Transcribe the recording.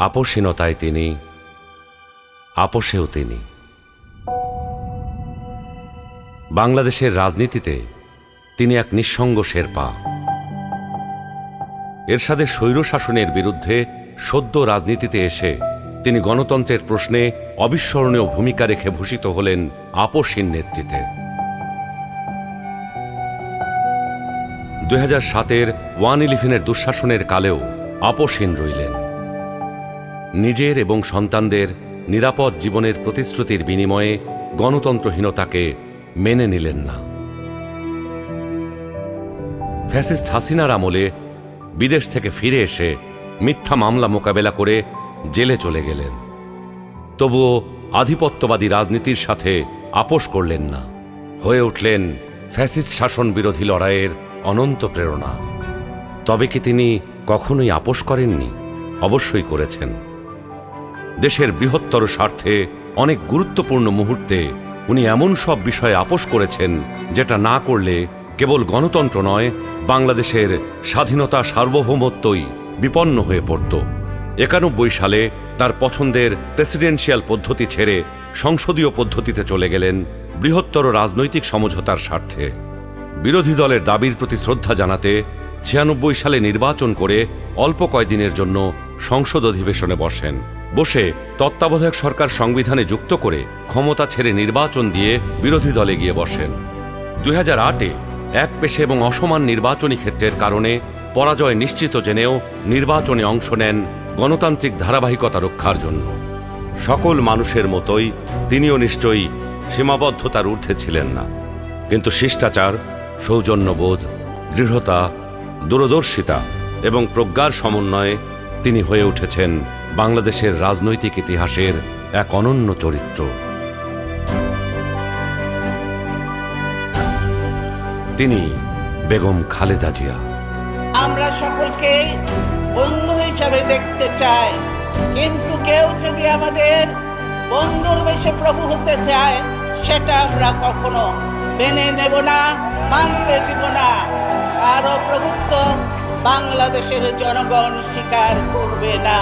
আপোষহীনতায় তিনি, আপোষেও তিনি। বাংলাদেশের রাজনীতিতে তিনি এক নিঃসঙ্গ শেরপা। এরশাদের স্বৈরশাসনের বিরুদ্ধে সদ্য রাজনীতিতে এসে তিনি গণতন্ত্রের প্রশ্নে অবিস্মরণীয় ভূমিকা রেখে ভূষিত হলেন আপোষহীন নেতৃত্বে। 2007-এর 1/11-এর দুঃশাসনের কালেও আপোষহীন রইলেন। নিজের এবং সন্তানদের নিরাপদ জীবনের প্রতিশ্রুতির বিনিময়ে গণতন্ত্রহীনতাকে মেনে নিলেন না। ফ্যাসিস্ট হাসিনার আমলে বিদেশ থেকে ফিরে এসে মিথ্যা মামলা মোকাবেলা করে জেলে চলে গেলেন। তবুও আধিপত্যবাদী রাজনীতির সাথে আপোষ করলেন না, হয়ে উঠলেন ফ্যাসিস্ট শাসন বিরোধী লড়াইয়ের অনন্ত প্রেরণা। তবে কি তিনি কখনোই আপোষ করেননি? অবশ্যই করেছেন। দেশের বৃহত্তর স্বার্থে অনেক গুরুত্বপূর্ণ মুহূর্তে উনি এমন সব বিষয়ে আপোষ করেছেন যেটা না করলে কেবল গণতন্ত্র নয়, বাংলাদেশের স্বাধীনতা সার্বভৌমত্বই বিপন্ন হয়ে পড়ত। 91 সালে তার পছন্দের প্রেসিডেন্সিয়াল পদ্ধতি ছেড়ে সংসদীয় পদ্ধতিতে চলে গেলেন বৃহত্তর রাজনৈতিক সমঝোতার স্বার্থে। বিরোধী দলের দাবির প্রতি শ্রদ্ধা জানাতে 96 সালে নির্বাচন করে অল্প কয়েকদিনের জন্য সংসদ অধিবেশনে বসে তত্ত্বাবধায়ক সরকার সংবিধানে যুক্ত করে ক্ষমতা ছেড়ে নির্বাচন দিয়ে বিরোধী দলে গিয়ে বসেন। 2008-এ একপেশে এবং অসমান নির্বাচনী ক্ষেত্রের কারণে পরাজয় নিশ্চিত জেনেও নির্বাচনে অংশ নেন গণতান্ত্রিক ধারাবাহিকতা রক্ষার জন্য। সকল মানুষের মতোই তিনিও নিশ্চয়ই সীমাবদ্ধতার ঊর্ধ্বে ছিলেন না, কিন্তু শিষ্টাচার, সৌজন্যবোধ, দৃঢ়তা, দূরদর্শিতা এবং প্রজ্ঞার সমন্বয়ে তিনি হয়ে উঠেছেন বাংলাদেশের রাজনৈতিক ইতিহাসের এক অনন্য চরিত্র। তিনি বেগম খালেদা জিয়া। আমরা সকলকে বন্ধু হিসাবে দেখতে চাই, কিন্তু কেউ যদি আমাদের বন্ধুর বেশে প্রভু হতে চায়, সেটা আমরা কখনো মেনে নেব না, মানতে দিব না। আরো প্রভুত্ব বাংলাদেশের জনগণ স্বীকার করবে না।